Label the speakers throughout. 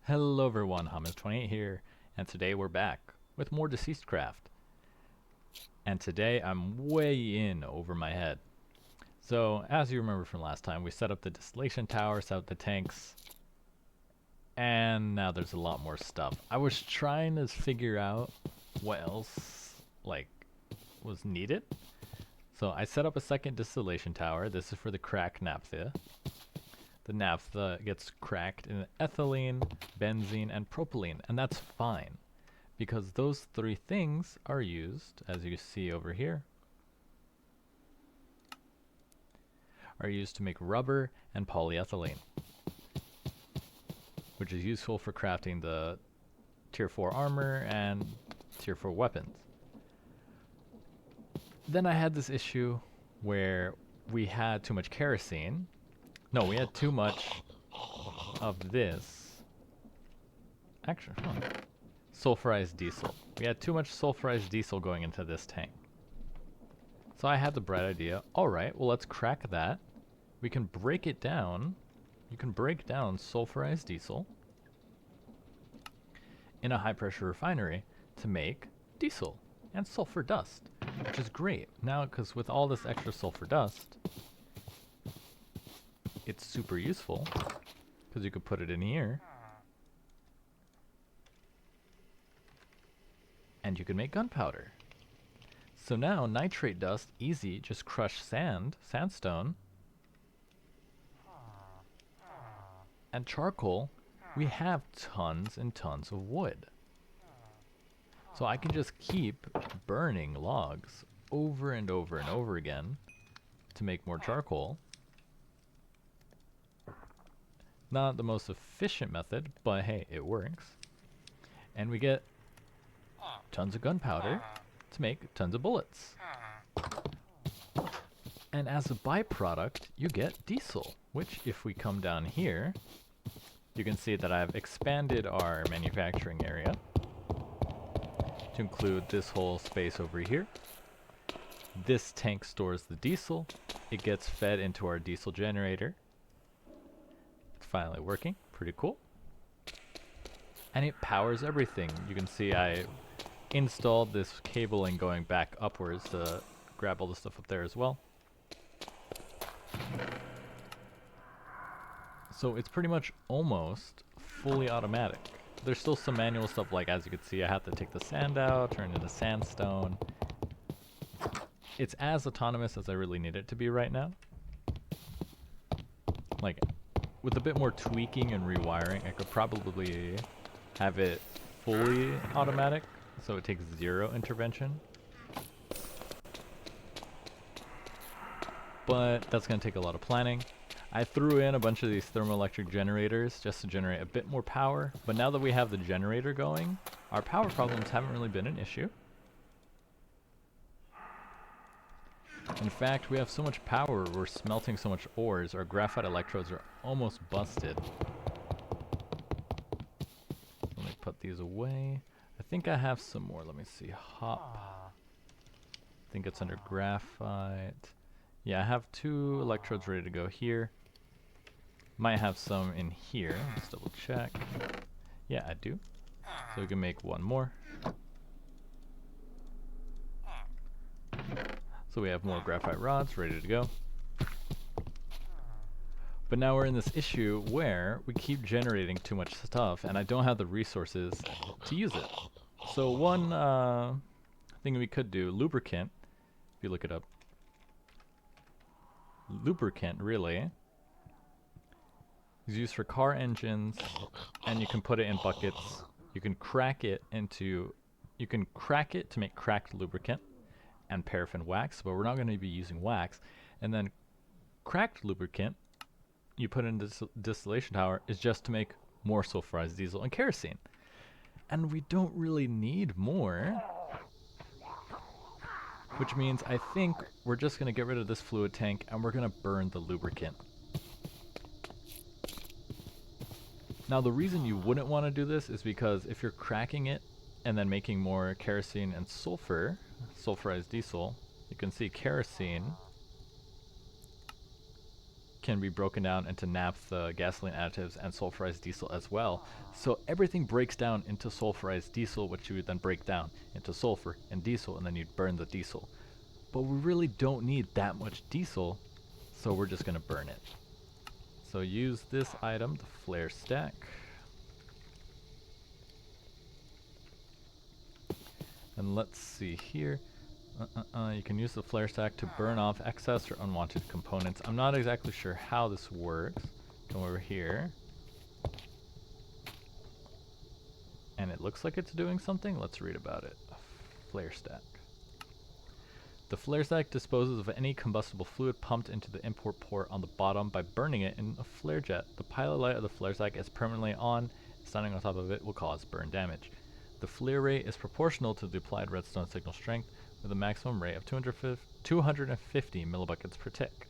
Speaker 1: Hello everyone, Hummus28 here, and today we're back with more DeceasedCraft. And today I'm way in over my head. So, as you remember from last time, we set up the distillation tower, set up the tanks, and now there's a lot more stuff. I was trying to figure out what else, was needed. So I set up a second distillation tower. This is for the cracked naphtha. The naphtha gets cracked in ethylene, benzene, and propylene, and that's fine because those three things are used, as you see over here, are used to make rubber and polyethylene, which is useful for crafting the tier 4 armor and tier 4 weapons. Then I had this issue where we had too much kerosene. No, we had too much of this. Actually, sulfurized diesel. We had too much sulfurized diesel going into this tank. So I had the bright idea, alright, well let's crack that. We can break it down. You can break down sulfurized diesel in a high pressure refinery to make diesel and sulfur dust, which is great. Now, because with all this extra sulfur dust, it's super useful because you could put it in here and you can make gunpowder. So now nitrate dust, easy, just crush sandstone, and charcoal. We have tons and tons of wood. So I can just keep burning logs over and over and over again to make more charcoal. Not the most efficient method, but hey, it works. And we get tons of gunpowder to make tons of bullets. And as a byproduct, you get diesel, which if we come down here, you can see that I've expanded our manufacturing area to include this whole space over here. This tank stores the diesel. It gets fed into our diesel generator. It's finally working. Pretty cool. And it powers everything. You can see I installed this cabling going back upwards to grab all the stuff up there as well. So it's pretty much almost fully automatic. There's still some manual stuff, like as you can see I have to take the sand out, turn it into sandstone. It's as autonomous as I really need it to be right now. Like, with a bit more tweaking and rewiring, I could probably have it fully automatic, so it takes zero intervention. But that's going to take a lot of planning. I threw in a bunch of these thermoelectric generators just to generate a bit more power, but now that we have the generator going, our power problems haven't really been an issue. In fact, we have so much power, we're smelting so much ores, our graphite electrodes are almost busted. Let me put these away. I think I have some more, let me see, hop. I think it's under graphite. Yeah, I have 2 electrodes ready to go here. Might have some in here. Let's double check. Yeah, I do. So we can make one more. So we have more graphite rods ready to go. But now we're in this issue where we keep generating too much stuff and I don't have the resources to use it. So one thing we could do, lubricant, if you look it up. Lubricant, really, is used for car engines, and you can put it in buckets. You can crack it to make cracked lubricant and paraffin wax, but we're not going to be using wax. And then cracked lubricant, you put in this distillation tower, is just to make more sulfurized diesel and kerosene. And we don't really need more. Which means I think we're just going to get rid of this fluid tank and we're going to burn the lubricant. Now the reason you wouldn't want to do this is because if you're cracking it and then making more kerosene and sulfurized diesel, you can see kerosene can be broken down into naphtha, gasoline additives, and sulfurized diesel as well. So everything breaks down into sulfurized diesel, which you would then break down into sulfur and diesel, and then you'd burn the diesel. But we really don't need that much diesel, so we're just gonna burn it. So use this item, the flare stack. And let's see here. You can use the flare stack to burn off excess or unwanted components. I'm not exactly sure how this works. Come over here. And it looks like it's doing something. Let's read about it. Flare stack. The flare stack disposes of any combustible fluid pumped into the import port on the bottom by burning it in a flare jet. The pilot light of the flare stack is permanently on. Standing on top of it will cause burn damage. The flare rate is proportional to the applied redstone signal strength, with a maximum rate of 250 millibuckets per tick.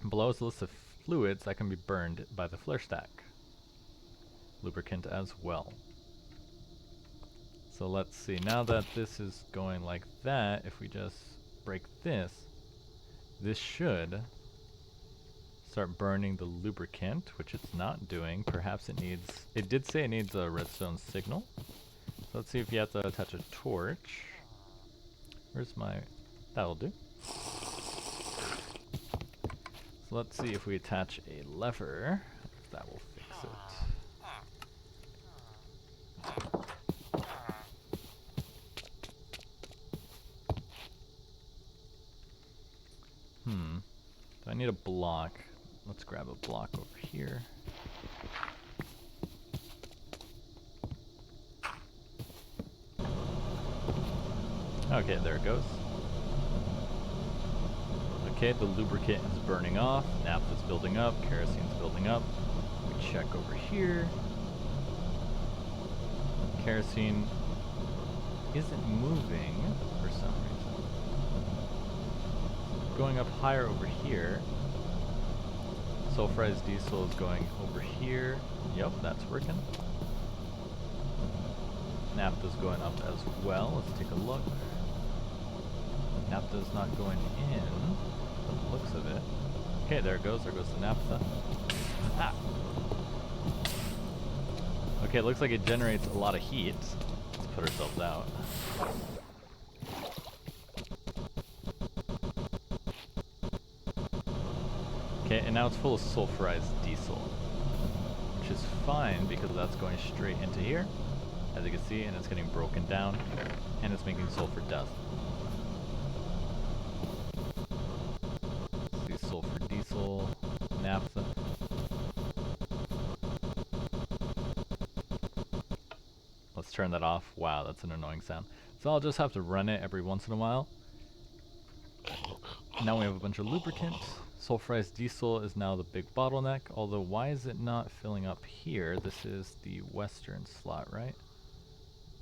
Speaker 1: Below is a list of fluids that can be burned by the flare stack. Lubricant as well. So let's see, now that this is going like that, if we just break this, this should start burning the lubricant, which it's not doing. Perhaps it needs, it did say it needs a redstone signal. So let's see if you have to attach a torch. Where's my, that'll do. So let's see if we attach a lever, if that will fix it. Do I need a block? Let's grab a block over here. Okay, there it goes. Okay, the lubricant is burning off, naphtha's building up, kerosine's building up. We check over here. Kerosene isn't moving for some reason. Going up higher over here. Sulfurized diesel is going over here. Yep, that's working. Naphtha's going up as well. Let's take a look. Naphtha's not going in, by the looks of it. Okay, there it goes. There goes the naphtha. Ah! Okay, it looks like it generates a lot of heat. Let's put ourselves out. Okay, and now it's full of sulfurized diesel, which is fine because that's going straight into here, as you can see, and it's getting broken down, and it's making sulfur dust. See, sulfur diesel, naphtha. Let's turn that off. Wow, that's an annoying sound. So I'll just have to run it every once in a while. Now we have a bunch of lubricant. Sulfurized diesel is now the big bottleneck, although why is it not filling up here? This is the western slot, right?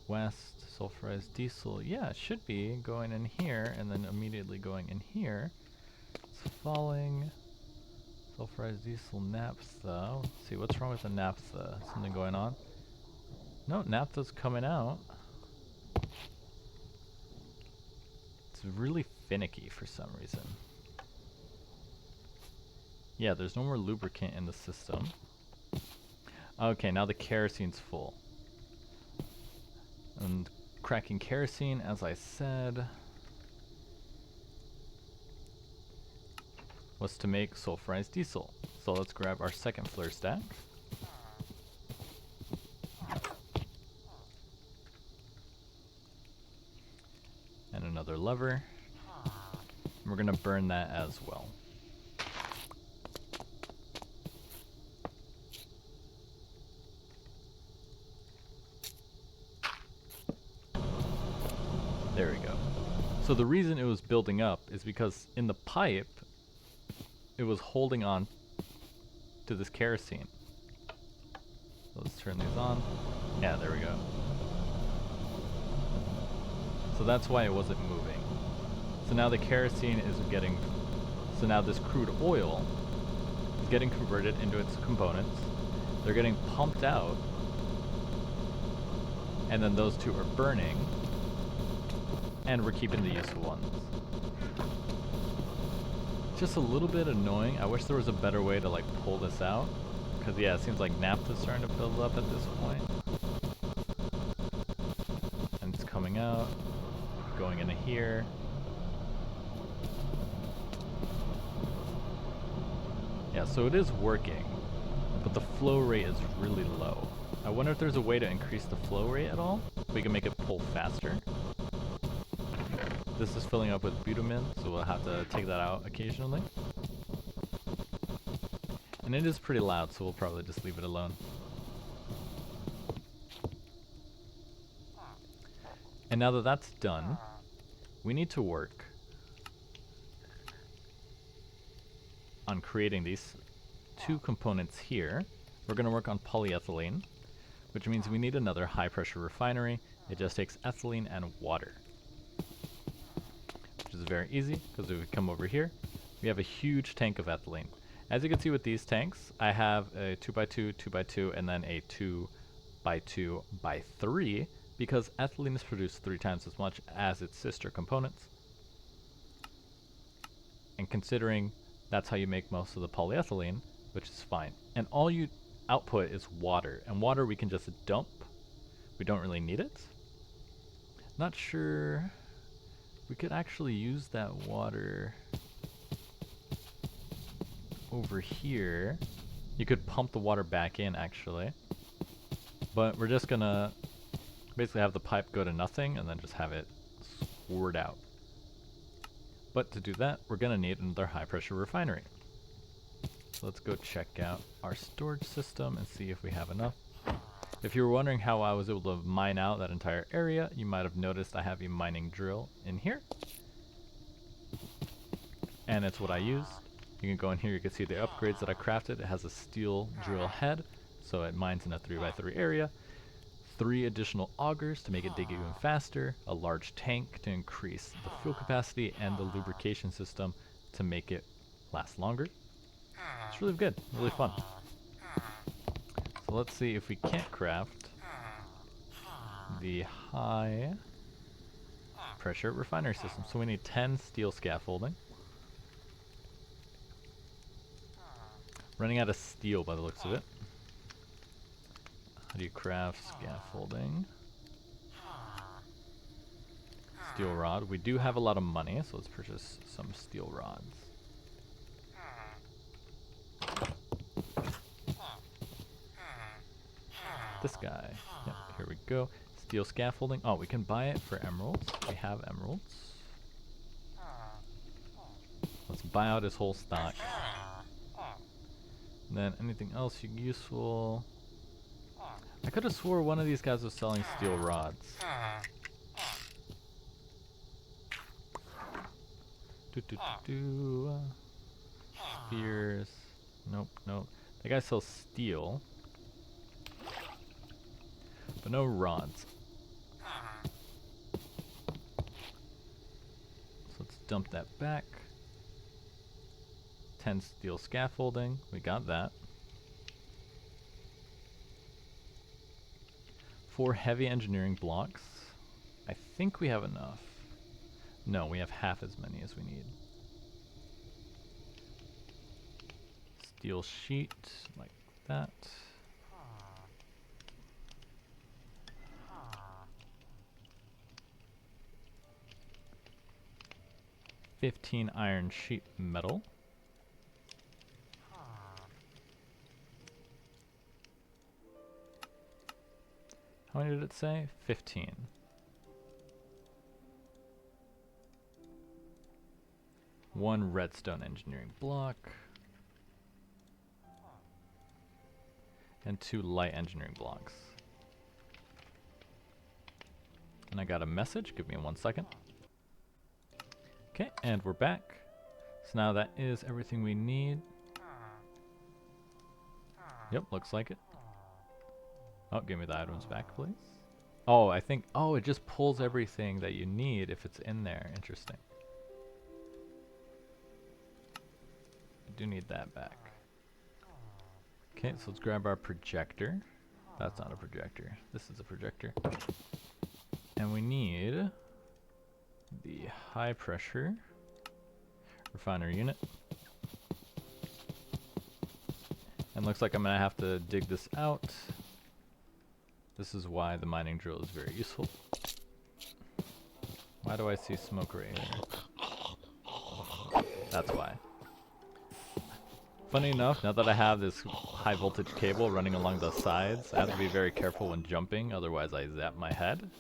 Speaker 1: West, sulfurized diesel. Yeah, it should be going in here and then immediately going in here. It's falling. Sulfurized diesel, naphtha. Let's see, what's wrong with the naphtha? Something going on? No, naphtha's coming out. It's really finicky for some reason. Yeah, there's no more lubricant in the system. Okay, now the kerosene's full. And cracking kerosene, as I said, was to make sulfurized diesel. So let's grab our second flare stack. And another lever. And we're gonna burn that as well. There we go. So the reason it was building up is because in the pipe, it was holding on to this kerosene. So let's turn these on. Yeah, there we go. So that's why it wasn't moving. So now the kerosene is getting, so now this crude oil is getting converted into its components. They're getting pumped out, and then those two are burning. And we're keeping the useful ones. just a little bit annoying. I wish there was a better way to like pull this out. Because yeah, it seems like naphtha's starting to build up at this point. And it's coming out, going into here. Yeah, so it is working, but the flow rate is really low. I wonder if there's a way to increase the flow rate at all? We can make it pull faster. This is filling up with bitumen, so we'll have to take that out occasionally. And it is pretty loud, so we'll probably just leave it alone. And now that that's done, we need to work on creating these two components here. We're going to work on polyethylene, which means we need another high pressure refinery. It just takes ethylene and water, which is very easy because if we come over here, we have a huge tank of ethylene. As you can see with these tanks, I have a 2x2, 2x2, and then a 2x2x3 because ethylene is produced 3 times as much as its sister components. And considering that's how you make most of the polyethylene, which is fine. And all you output is water, and water we can just dump. We don't really need it. Not sure we could actually use that water over here. You could pump the water back in actually, but we're just gonna basically have the pipe go to nothing and then just have it squirt out. But to do that, we're gonna need another high pressure refinery. So let's go check out our storage system and see if we have enough. If you were wondering how I was able to mine out that entire area, you might have noticed I have a mining drill in here. And it's what I used. You can go in here, you can see the upgrades that I crafted. It has a steel drill head, so it mines in a 3x3 area. 3 additional augers to make it dig even faster, a large tank to increase the fuel capacity, and the lubrication system to make it last longer. It's really good, really fun. So let's see if we can't craft the high pressure refinery system. So we need 10 steel scaffolding. Running out of steel by the looks of it. How do you craft scaffolding? Steel rod. We do have a lot of money, so let's purchase some steel rods. This guy. Yep, here we go. Steel scaffolding. Oh, we can buy it for emeralds. We have emeralds. Let's buy out his whole stock. And then anything else useful? I could have swore one of these guys was selling steel rods. Spears. Nope, nope. That guy sells steel. But no rods. So let's dump that back. 10 steel scaffolding. We got that. 4 heavy engineering blocks. I think we have enough. No, we have half as many as we need. Steel sheet, like that. $15 iron sheet metal. How many did it say? 15. One redstone engineering block. And 2 light engineering blocks. And I got a message. Give me 1 second. Okay, and we're back. So now that is everything we need. Yep, looks like it. Oh, give me the items back, please. Oh, I think... Oh, it just pulls everything that you need if it's in there. Interesting. I do need that back. Okay, so let's grab our projector. That's not a projector. This is a projector. And we need the high pressure Refinery unit. And looks like I'm gonna have to dig this out. This is why the mining drill is very useful. Why do I see smoke right here? That's why. Funny enough, now that I have this high voltage cable running along the sides, I have to be very careful when jumping, otherwise I zap my head.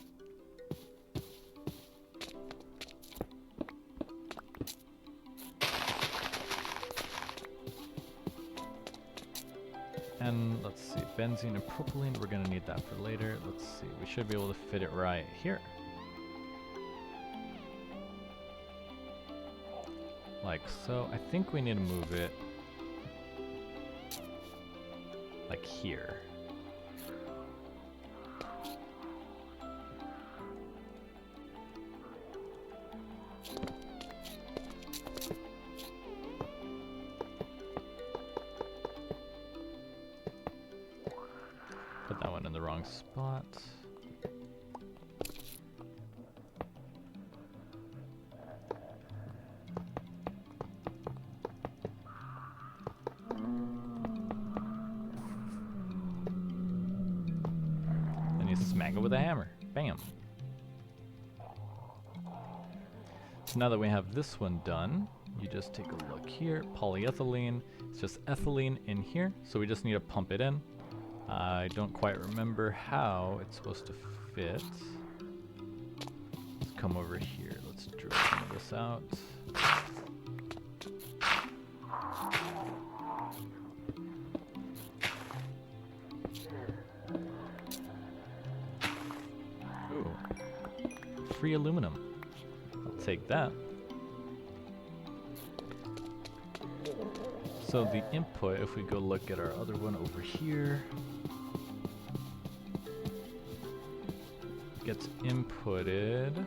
Speaker 1: And let's see, benzene and propylene, we're gonna need that for later. Let's see, we should be able to fit it right here. Like so. I think we need to move it like here. Put that one in the wrong spot. Smack it with a hammer. Bam. So now that we have this one done, you just take a look here. Polyethylene. It's just ethylene in here, so we just need to pump it in. I don't quite remember how it's supposed to fit. Let's come over here. Let's drill some of this out. Free aluminum. I'll take that. So the input, if we go look at our other one over here, gets inputted.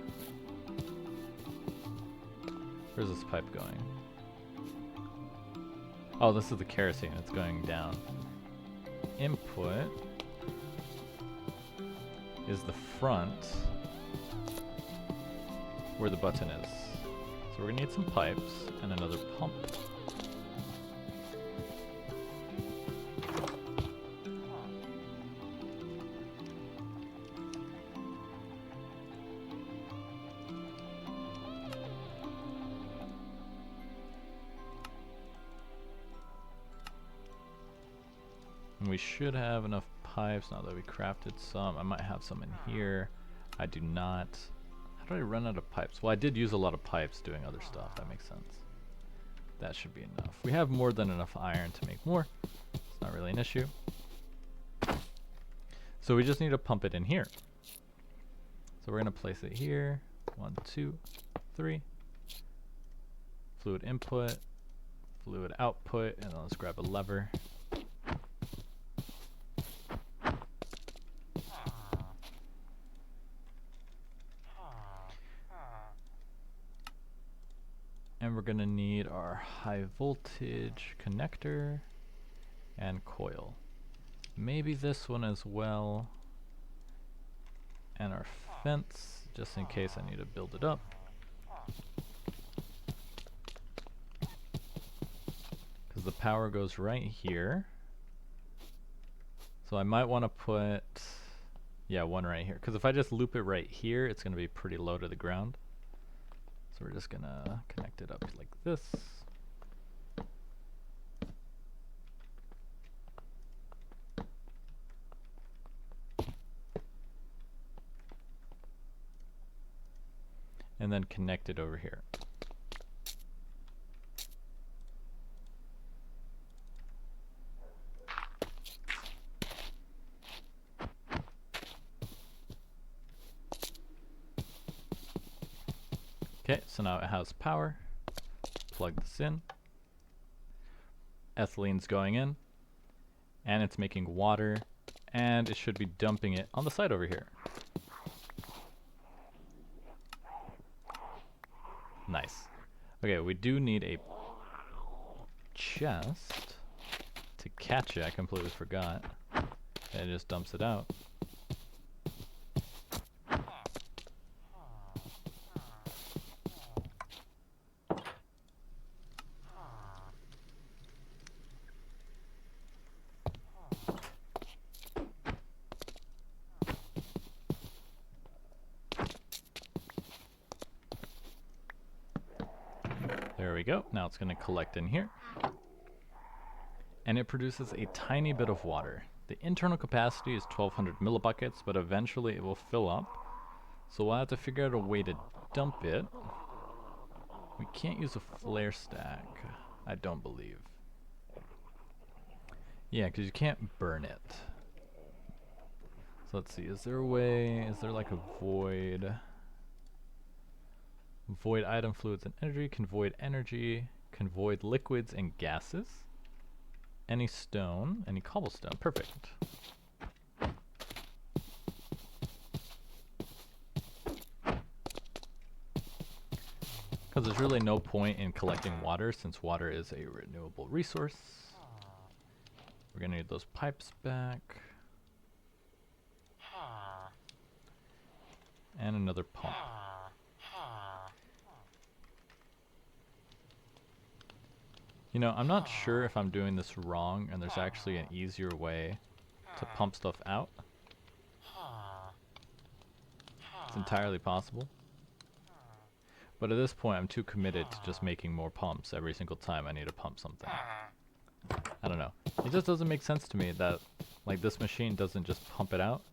Speaker 1: Where's this pipe going? Oh, this is the kerosene. It's going down. Input is the front, where the button is. So we're gonna need some pipes and another pump. And we should have enough pipes now that we crafted some. I might have some in here. I do not. How did I run out of pipes? Well, I did use a lot of pipes doing other stuff. That makes sense. That should be enough. We have more than enough iron to make more. It's not really an issue. So we just need to pump it in here. So we're going to place it here. 1, 2, 3. Fluid input, fluid output, and then let's grab a lever. And we're gonna need our high voltage connector and coil. Maybe this one as well. And our fence, just in case I need to build it up. Because the power goes right here. So I might want to put, yeah, one right here. Because if I just loop it right here, it's gonna be pretty low to the ground. So we're just gonna connect it up like this. And then connect it over here. Okay, so now it has power. Plug this in. Ethylene's going in. And it's making water. And it should be dumping it on the side over here. Nice. Okay, we do need a chest to catch it. I completely forgot. And it just dumps it out. we go. Now it's going to collect in here. And it produces a tiny bit of water. The internal capacity is 1200 millibuckets, but eventually it will fill up. So we'll have to figure out a way to dump it. We can't use a flare stack, I don't believe. Yeah, because you can't burn it. So let's see, is there a way, is there like a void? Void item fluids and energy, can void liquids and gases. Any stone, any cobblestone, perfect. Because there's really no point in collecting water since water is a renewable resource. We're gonna need those pipes back. And another pump. You know, I'm not sure if I'm doing this wrong and there's actually an easier way to pump stuff out. It's entirely possible. But at this point, I'm too committed to just making more pumps every single time I need to pump something. I don't know. It just doesn't make sense to me that, like, this machine doesn't just pump it out,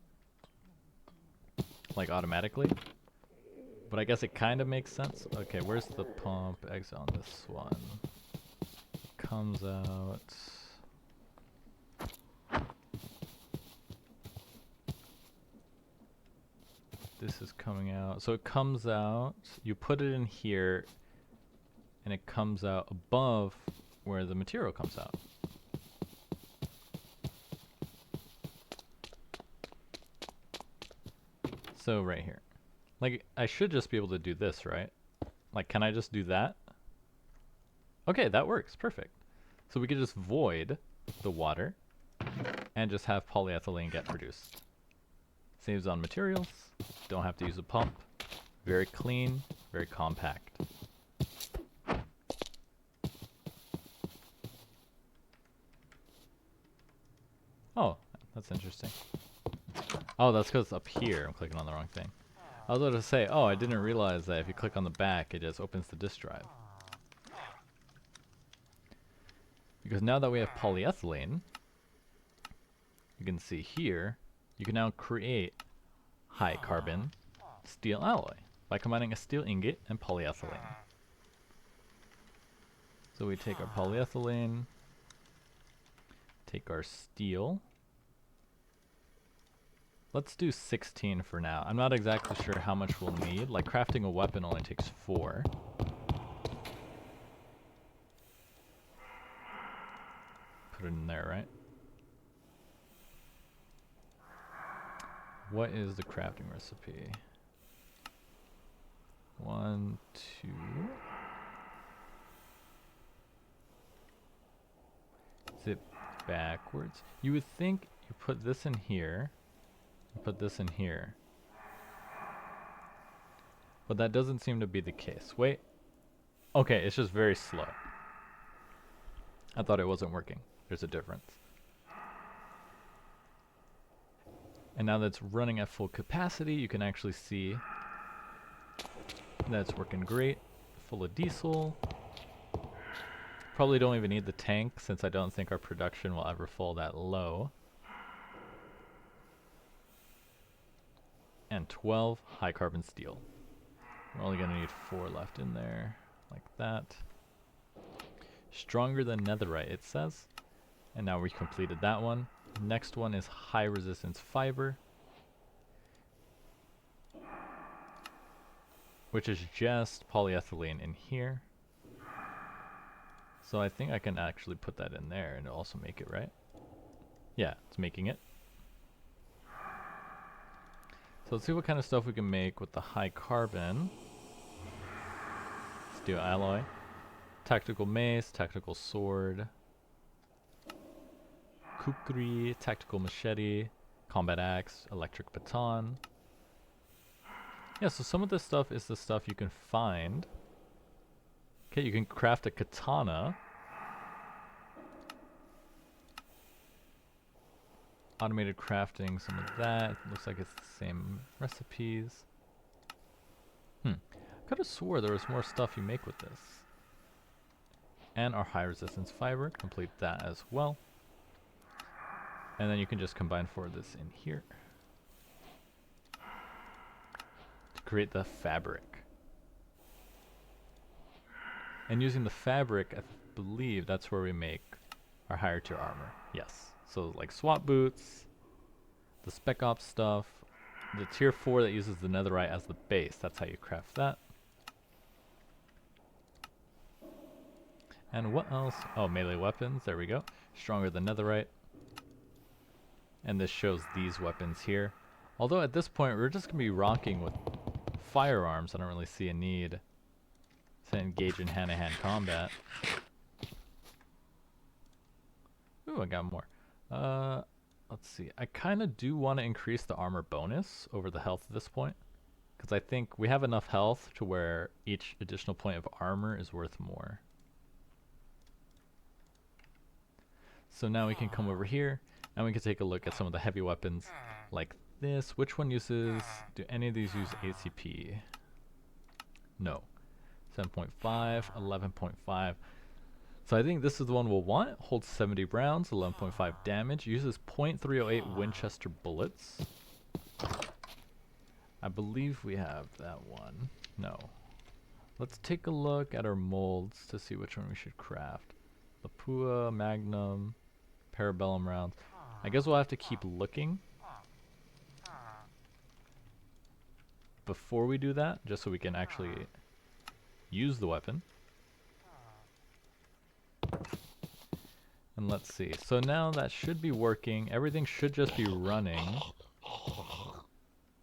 Speaker 1: like, automatically. But I guess it kind of makes sense. Okay, where's the pump exit on this one? Comes out. This is coming out. So it comes out, you put it in here, and it comes out above where the material comes out. So right here. Like, I should just be able to do this, right? Like, can I just do that? Okay, that works. Perfect. So we could just void the water and just have polyethylene get produced. Saves on materials. Don't have to use a pump. Very clean, very compact. Oh, that's interesting. Oh, that's because up here I'm clicking on the wrong thing. I was about to say, oh, I didn't realize that if you click on the back, it just opens the disk drive. Because now that we have polyethylene, you can see here, you can now create high carbon steel alloy by combining a steel ingot and polyethylene. So we take our polyethylene, take our steel. Let's do 16 for now. I'm not exactly sure how much we'll need. Like, crafting a weapon only takes 4. Put it in there, right? What is the crafting recipe? 1, 2. Is it backwards? You would think you put this in here, and put this in here. But that doesn't seem to be the case. Wait. Okay, it's just very slow. I thought it wasn't working. There's a difference. And now that it's running at full capacity, you can actually see that it's working great. Full of diesel. Probably don't even need the tank since I don't think our production will ever fall that low. And 12 high carbon steel. We're only going to need 4 left in there, like that. Stronger than netherite, it says. And now we completed that one. Next one is high resistance fiber, which is just polyethylene in here. So I think I can actually put that in there and also make it, right? Yeah, it's making it. So let's see what kind of stuff we can make with the high carbon. Steel alloy. Tactical mace, tactical sword. Kukri, tactical machete, combat axe, electric baton. Yeah, so some of this stuff is the stuff you can find. Okay, you can craft a katana. Automated crafting, some of that. Looks like it's the same recipes. I could have swore there was more stuff you make with this. and our high resistance fiber. Complete that as well. And then you can just combine for this in here to create the fabric. And using the fabric, I believe that's where we make our higher tier armor. Yes. So like SWAT boots, the Spec Ops stuff, the tier 4 that uses the netherite as the base. That's how you craft that. And what else? Oh, melee weapons. There we go. Stronger than netherite. And this shows these weapons here. Although at this point, we're just going to be rocking with firearms. I don't really see a need to engage in hand-to-hand combat. Ooh, I got more. Let's see. I kind of do want to increase the armor bonus over the health at this point, because I think we have enough health to where each additional point of armor is worth more. So now we can come over here, and we can take a look at some of the heavy weapons, like this. Which one uses... do any of these use ACP? No. 7.5, 11.5. So I think this is the one we'll want. Holds 70 rounds, 11.5 damage. Uses .308 Winchester bullets. I believe we have that one. No. Let's take a look at our molds to see which one we should craft. Lapua, Magnum, Parabellum rounds. I guess we'll have to keep looking before we do that, just so we can actually use the weapon. And let's see. So now that should be working. Everything should just be running.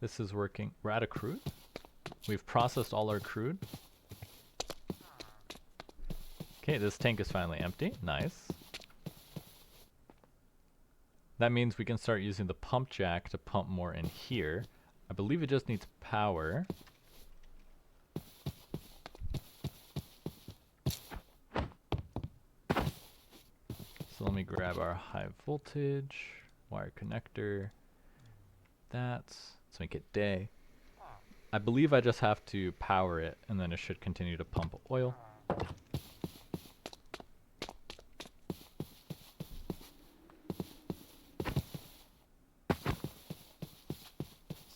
Speaker 1: This is working. We're out of crude. We've processed all our crude. Okay, this tank is finally empty. Nice. That means we can start using the pump jack to pump more in here. I believe it just needs power. So let me grab our high voltage wire connector. Let's make it day. I believe I just have to power it, and then it should continue to pump oil.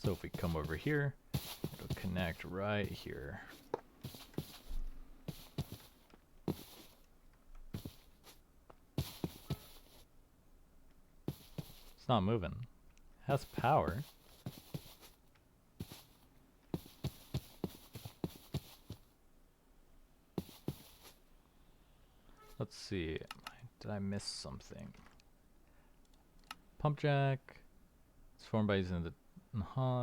Speaker 1: So if we come over here, it'll connect right here. It's not moving. It has power. Let's see. Did I miss something? Pump jack. It's formed by using the...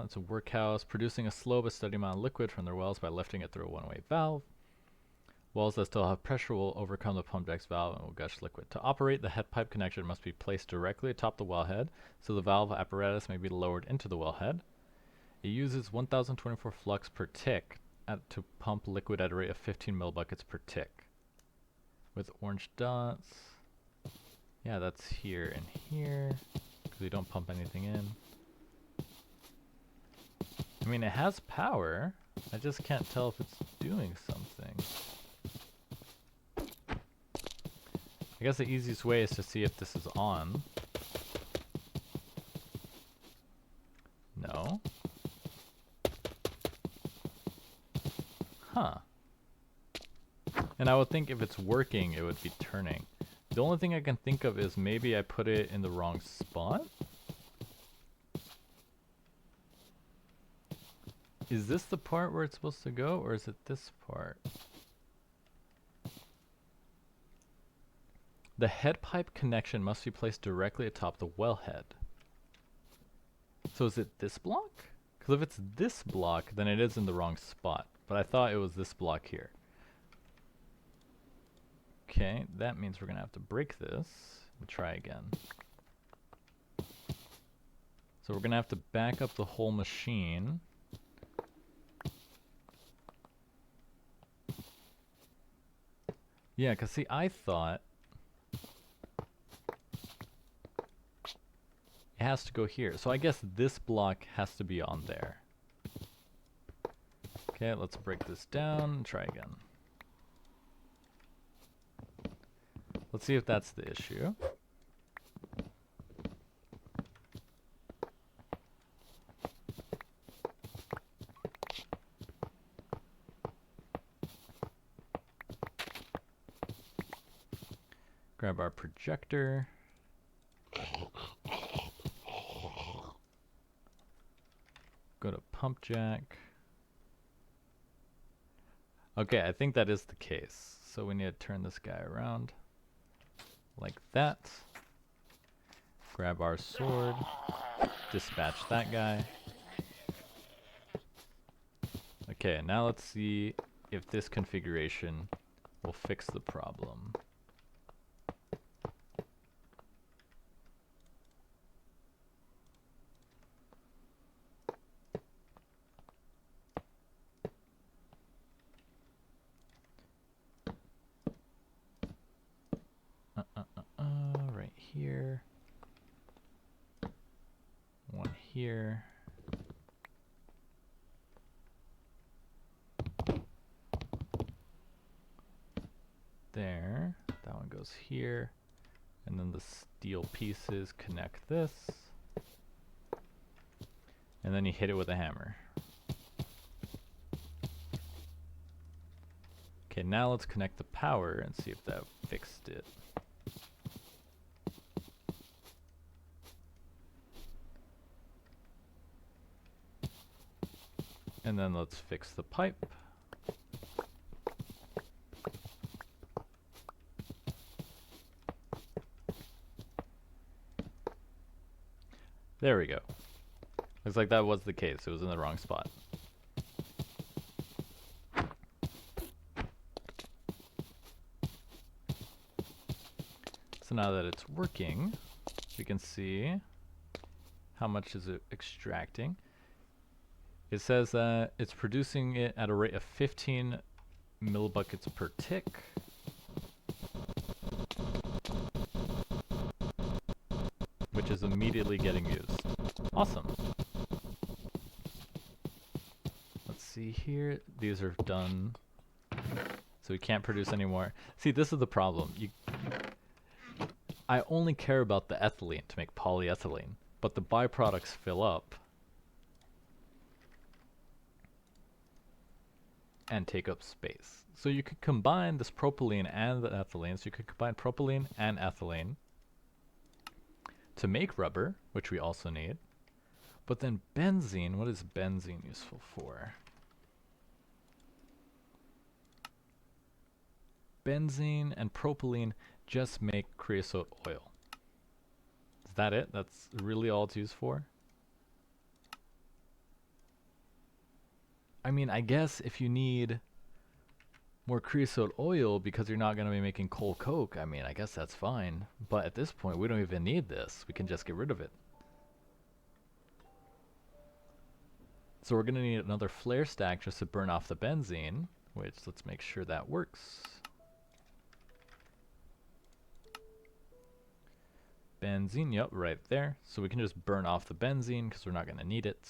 Speaker 1: it's a workhouse, producing a slow but steady amount of liquid from their wells by lifting it through a one-way valve. Wells that still have pressure will overcome the pump jack's valve and will gush liquid. To operate, the head pipe connection must be placed directly atop the wellhead, so the valve apparatus may be lowered into the wellhead. It uses 1024 flux per tick to pump liquid at a rate of 15 millibuckets per tick. With orange dots. Yeah, that's here and here, because we don't pump anything in. I mean, it has power. I just can't tell if it's doing something. I guess the easiest way is to see if this is on. No. Huh. And I would think if it's working, it would be turning. The only thing I can think of is maybe I put it in the wrong spot. Is this the part where it's supposed to go, or is it this part? The head pipe connection must be placed directly atop the wellhead. So is it this block? Because if it's this block, then it is in the wrong spot. But I thought it was this block here. Okay, that means we're going to have to break this. We'll try again. So we're going to have to back up the whole machine. Yeah, because see, I thought it has to go here. So I guess this block has to be on there. Okay, let's break this down and try again. Let's see if that's the issue. Grab our projector. Go to pump jack. Okay, I think that is the case. So we need to turn this guy around like that. Grab our sword. Dispatch that guy. Okay, now let's see if this configuration will fix the problem. Right here. One here. There. That one goes here. And then the steel pieces connect this. And then you hit it with a hammer. Okay, now let's connect the power and see if that fixed it. And then let's fix the pipe. There we go. Looks like that was the case. It was in the wrong spot. So now that it's working, we can see how much is it extracting. It says that it's producing it at a rate of 15 millibuckets per tick. Which is immediately getting used. Awesome. Let's see here. These are done. So we can't produce any more. See, this is the problem. I only care about the ethylene to make polyethylene, but the byproducts fill up and take up space. So you could combine this propylene and the ethylene. So you could combine propylene and ethylene to make rubber, which we also need. But then benzene, what is benzene useful for? Benzene and propylene just make creosote oil. Is that it? That's really all it's used for? I mean, I guess if you need more creosote oil because you're not going to be making coal coke, I mean, I guess that's fine. But at this point, we don't even need this. We can just get rid of it. So we're going to need another flare stack just to burn off the benzene, which let's make sure that works. Benzene, yep, right there. So we can just burn off the benzene because we're not going to need it.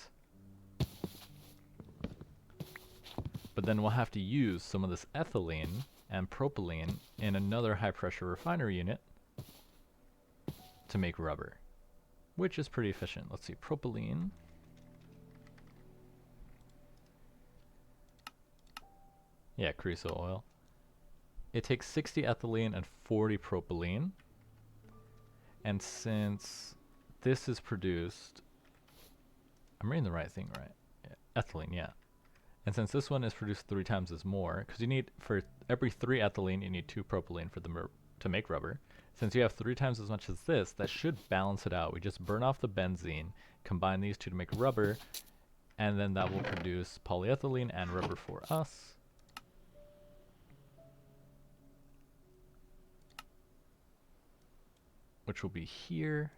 Speaker 1: But then we'll have to use some of this ethylene and propylene in another high pressure refinery unit to make rubber, which is pretty efficient. Let's see, propylene. Yeah, creosote oil. It takes 60 ethylene and 40 propylene. And since this is produced, I'm reading the right thing, right? Yeah, ethylene, yeah. And since this one is produced 3 times as more, because you need, for every 3 ethylene, you need 2 propylene for to make rubber. Since you have 3 times as much as this, that should balance it out. We just burn off the benzene, combine these two to make rubber, and then that will produce polyethylene and rubber for us. Which will be here,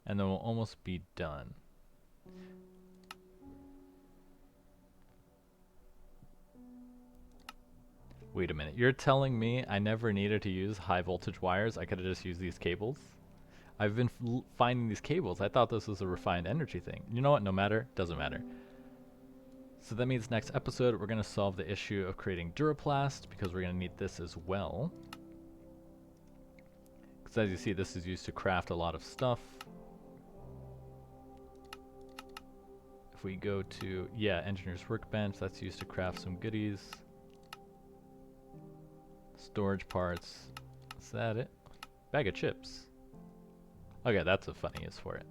Speaker 1: and then we'll almost be done. Wait a minute, you're telling me I never needed to use high voltage wires? I could have just used these cables? I've been finding these cables. I thought this was a refined energy thing. You know what? No matter. Doesn't matter. So that means next episode we're going to solve the issue of creating Duraplast, because we're going to need this as well. Because as you see, this is used to craft a lot of stuff. If we go to, yeah, Engineer's Workbench, that's used to craft some goodies. Storage parts. Is that it? Bag of chips. Okay, that's a funny use for it.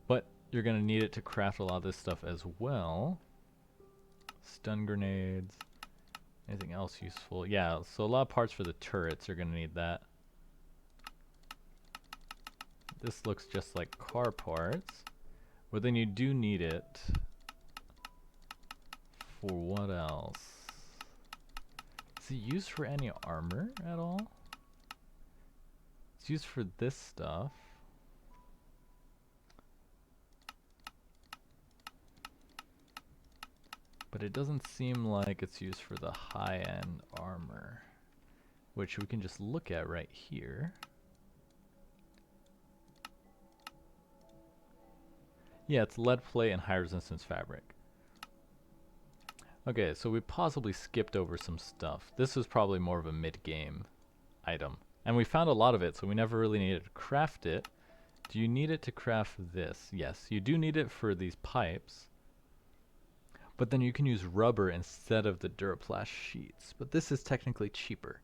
Speaker 1: But you're going to need it to craft a lot of this stuff as well. Stun grenades. Anything else useful? Yeah, so a lot of parts for the turrets, you're going to need that. This looks just like car parts. But then you do need it for what else? Is it used for any armor at all? It's used for this stuff. But it doesn't seem like it's used for the high-end armor, which we can just look at right here. Yeah, it's lead plate and high resistance fabric. Okay, so we possibly skipped over some stuff. This was probably more of a mid-game item. And we found a lot of it, so we never really needed to craft it. Do you need it to craft this? Yes, you do need it for these pipes. But then you can use rubber instead of the Duraplast sheets. But this is technically cheaper.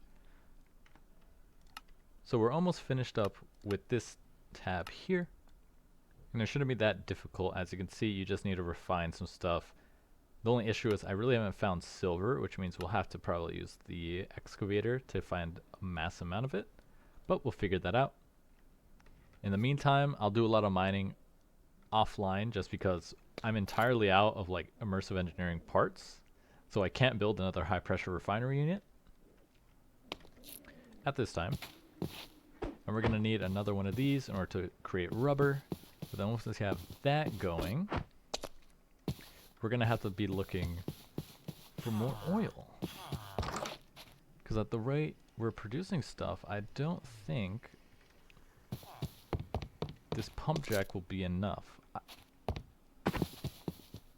Speaker 1: So we're almost finished up with this tab here. And it shouldn't be that difficult. As you can see, you just need to refine some stuff. The only issue is I really haven't found silver, which means we'll have to probably use the excavator to find a mass amount of it. But we'll figure that out. In the meantime, I'll do a lot of mining offline just because I'm entirely out of like immersive engineering parts. So I can't build another high pressure refinery unit at this time. And we're going to need another one of these in order to create rubber. But then once we have that going, we're going to have to be looking for more oil. Because at the rate we're producing stuff, I don't think this pump jack will be enough.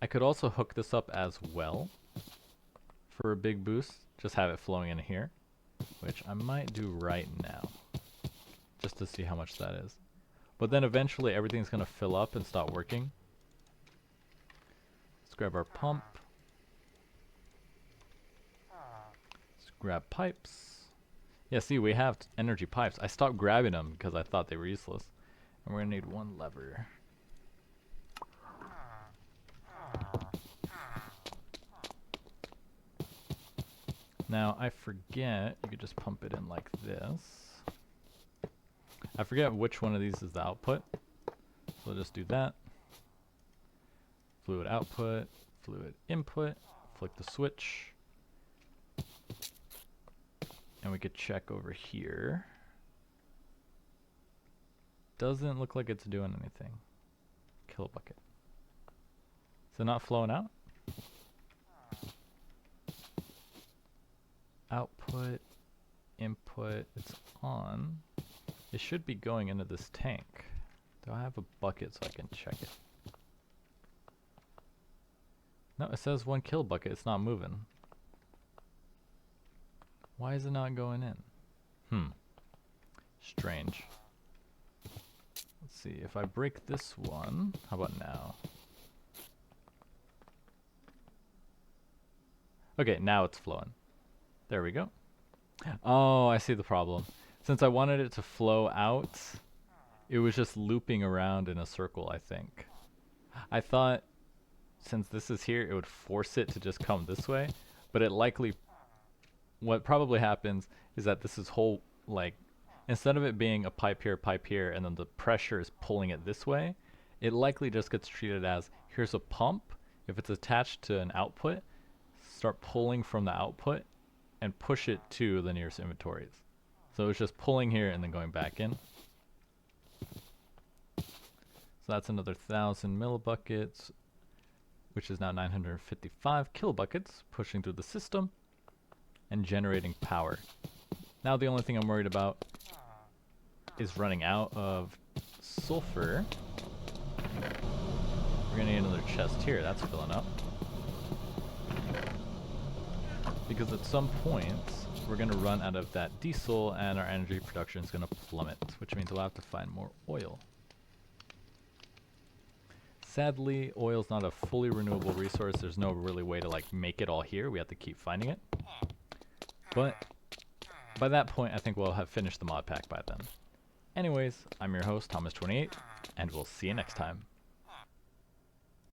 Speaker 1: I could also hook this up as well for a big boost. Just have it flowing in here, which I might do right now, just to see how much that is. But then eventually everything's going to fill up and stop working. Let's grab our pump. Let's grab pipes. Yeah, see, we have energy pipes. I stopped grabbing them because I thought they were useless. And we're going to need one lever. Now, I forget, you could just pump it in like this. I forget which one of these is the output. So we'll just do that. Fluid output, fluid input, flick the switch. And we could check over here. Doesn't look like it's doing anything. Kill a bucket. Is it not flowing out? Output, input, it's on. It should be going into this tank. Do I have a bucket so I can check it? No, it says 1 kill bucket. It's not moving. Why is it not going in? Strange. Let's see, if I break this one, how about now? Okay, now it's flowing. There we go. Oh, I see the problem. Since I wanted it to flow out, it was just looping around in a circle, I think. I thought since this is here, it would force it to just come this way, but it likely, what probably happens is that this is whole, like, instead of it being a pipe here, and then the pressure is pulling it this way, it likely just gets treated as, here's a pump. If it's attached to an output, start pulling from the output and push it to the nearest inventories. So it's just pulling here and then going back in. So that's another 1,000 millibuckets, which is now 955 kilobuckets, pushing through the system and generating power. Now the only thing I'm worried about is running out of sulfur. We're gonna need another chest here, that's filling up. Because at some point, we're going to run out of that diesel and our energy production is going to plummet, which means we'll have to find more oil. Sadly, oil's not a fully renewable resource. There's no really way to like make it all here. We have to keep finding it. But by that point, I think we'll have finished the mod pack by then. Anyways, I'm your host, Thomas28, and we'll see you next time.